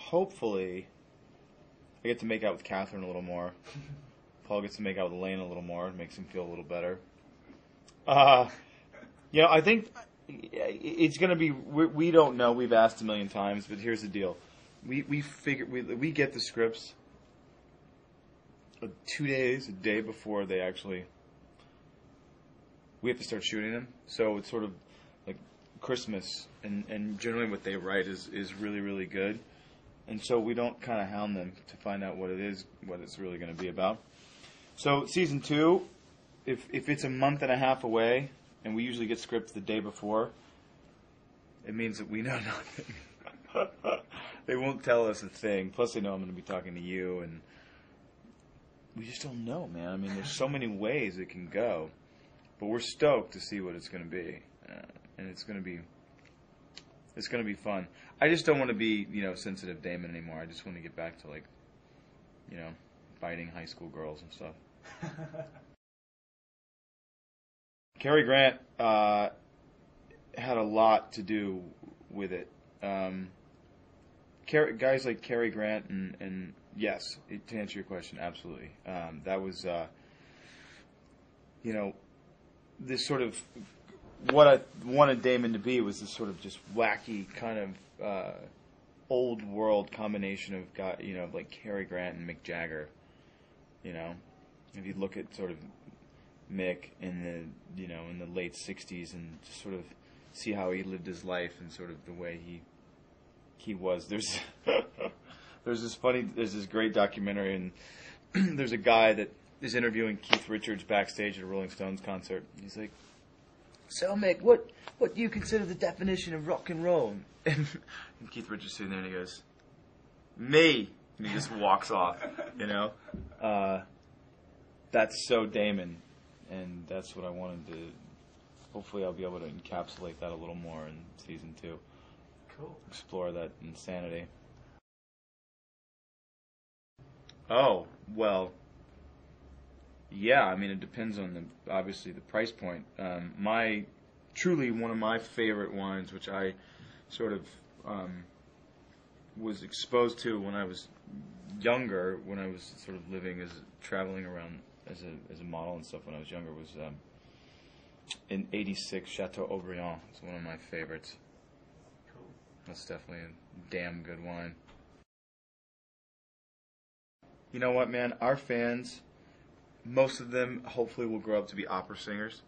hopefully I get to make out with Catherine a little more. Paul gets to make out with Elaine a little more. It makes him feel a little better. I think it's going to be. We don't know. We've asked a million times, but here's the deal: we get the scripts 2 days, a day before they actually. We have to start shooting them, so it's sort of like Christmas, and generally what they write is really, really good, and so we don't kind of hound them to find out what it's really going to be about. So season 2, if it's a month and a half away, and we usually get scripts the day before, it means that we know nothing. They won't tell us a thing. Plus, they know I'm going to be talking to you, and we just don't know, man. I mean, there's so many ways it can go. But we're stoked to see what it's going to be, and it's going to be fun. I just don't want to be, sensitive Damon anymore. I just want to get back to biting high school girls and stuff. Cary Grant had a lot to do with it. Guys like Cary Grant and yes, to answer your question, absolutely. That was, this sort of what I wanted Damon to be was this sort of just wacky kind of old world combination of like Cary Grant and Mick Jagger. If you look at sort of Mick in the late '60s and just sort of see how he lived his life and sort of the way he was. There's this great documentary, and there's a guy that is interviewing Keith Richards backstage at a Rolling Stones concert. He's like, "So Mick, what do you consider the definition of rock and roll?" And Keith Richards sitting there and he goes, "Me," and he just walks off. That's so Damon, and that's what I wanted to. Hopefully, I'll be able to encapsulate that a little more in season 2. Cool. Explore that insanity. Oh well. Yeah, I mean, it depends on obviously the price point. Truly one of my favorite wines, which I sort of was exposed to when I was younger, when I was sort of traveling around as a model and stuff when I was younger, was in '86 Chateau Haut-Briand. It's one of my favorites. Cool. That's definitely a damn good wine. You know what, man? Our fans, most of them hopefully will grow up to be opera singers.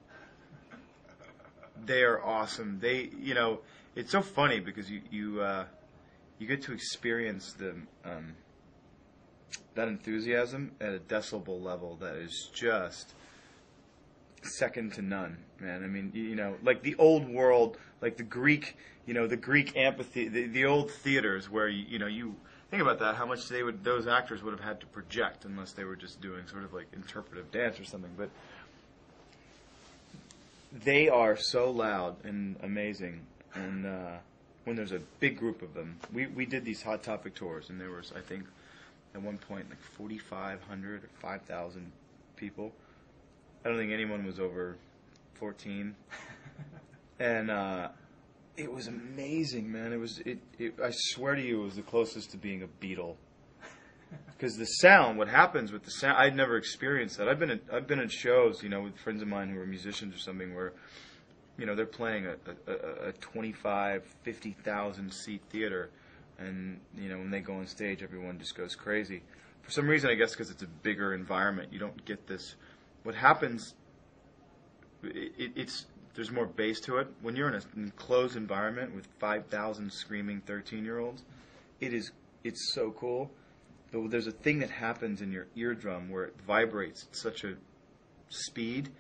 They are awesome. It's so funny because you get to experience that enthusiasm at a decibel level that is just second to none, man. I mean, like the old world, like the Greek amphitheater, the old theaters where you think about that, how much those actors would have had to project unless they were just doing sort of like interpretive dance or something. But they are so loud and amazing, and when there's a big group of them, we did these Hot Topic tours, and there was, I think, at one point like 4,500 or 5,000 people. I don't think anyone was over 14, and it was amazing, man. I swear to you, it was the closest to being a Beatle. Because the sound, what happens with the sound, I'd never experienced that. I've been at shows, with friends of mine who are musicians or something, where, they're playing a 25, 50,000 seat theater, and when they go on stage, everyone just goes crazy. For some reason, I guess because it's a bigger environment, you don't get this. What happens, there's more bass to it. When you're in an enclosed environment with 5,000 screaming 13-year-olds, it's so cool. But there's a thing that happens in your eardrum where it vibrates at such a speed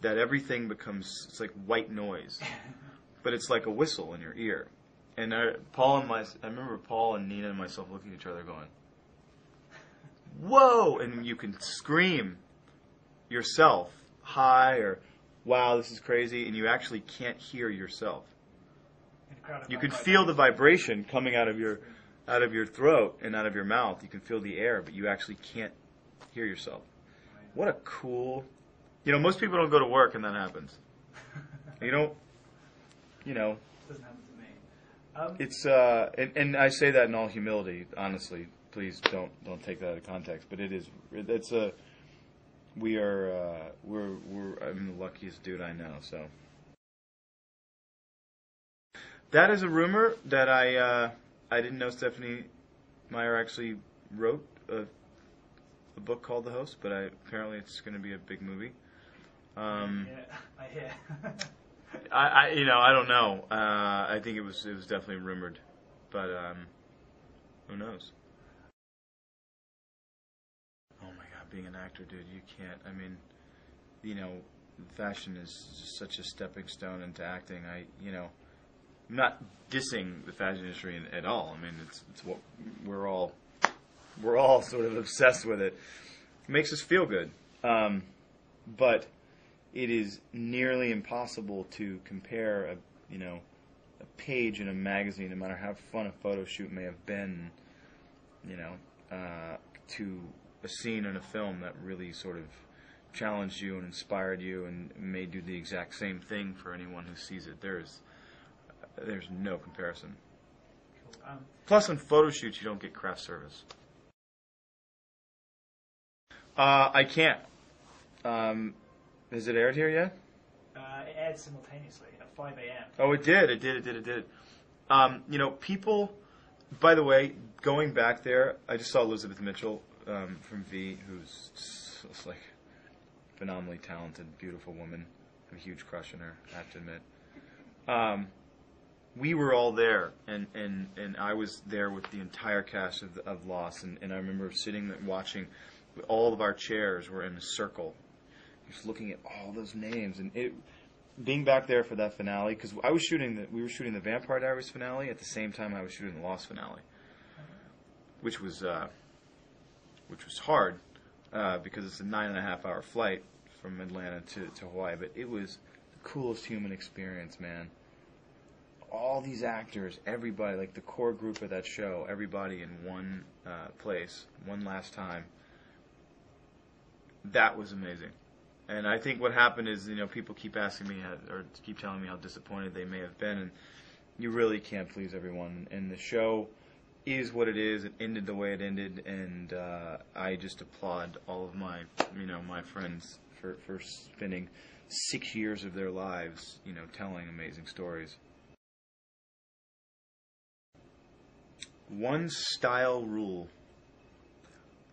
that everything it's like white noise. But it's like a whistle in your ear. And I remember Paul and Nina and myself looking at each other going, "Whoa!" And you can scream yourself, "Hi," or "Wow, this is crazy," and you actually can't hear yourself. You can feel the vibration coming out of your throat and out of your mouth. You can feel the air, but you actually can't hear yourself. What a cool... most people don't go to work and that happens. Doesn't happen to me. It's and I say that in all humility, honestly. Please don't take that out of context. But it is. It's a. We are. We're. I'm the luckiest dude I know. So. That is a rumor that I didn't know Stephanie Meyer actually wrote a book called The Host, but apparently it's going to be a big movie. Yeah, I hear. I don't know. I think it was definitely rumored, but who knows? Oh my God, being an actor, dude, you can't. I mean, fashion is just such a stepping stone into acting. I'm not dissing the fashion industry at all. I mean, it's what we're all sort of obsessed with it. It makes us feel good, but it is nearly impossible to compare a page in a magazine, no matter how fun a photo shoot may have been, to a scene in a film that really sort of challenged you and inspired you and may do the exact same thing for anyone who sees it. There's no comparison. Cool. Plus, on photo shoots, you don't get craft service. I can't. Has it aired here yet? It aired simultaneously at 5 a.m. Oh, it did. People. By the way, going back there, I just saw Elizabeth Mitchell from V, who's just like phenomenally talented, beautiful woman. I have a huge crush on her, I have to admit. We were all there, and I was there with the entire cast of Lost, and I remember sitting there watching. All of our chairs were in a circle, just looking at all those names, and being back there for that finale, because we were shooting the Vampire Diaries finale at the same time I was shooting the Lost finale, which was hard because it's a 9.5-hour flight from Atlanta to Hawaii, but it was the coolest human experience, man. All these actors, everybody, like the core group of that show, everybody in one place, one last time. That was amazing. And I think what happened is, people keep asking me or keep telling me how disappointed they may have been, and you really can't please everyone. And the show is what it is. It ended the way it ended, and I just applaud all of my, my friends for spending 6 years of their lives, telling amazing stories. One style rule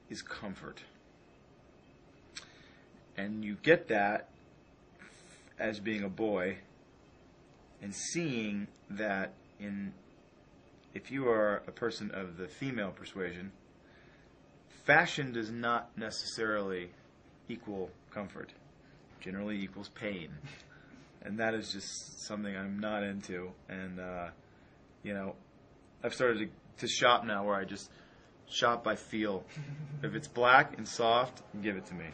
is comfort. And you get that as being a boy and seeing that if you are a person of the female persuasion, fashion does not necessarily equal comfort. Generally equals pain. And that is just something I'm not into. And, I've started to shop now where I just shop by feel. If it's black and soft, give it to me,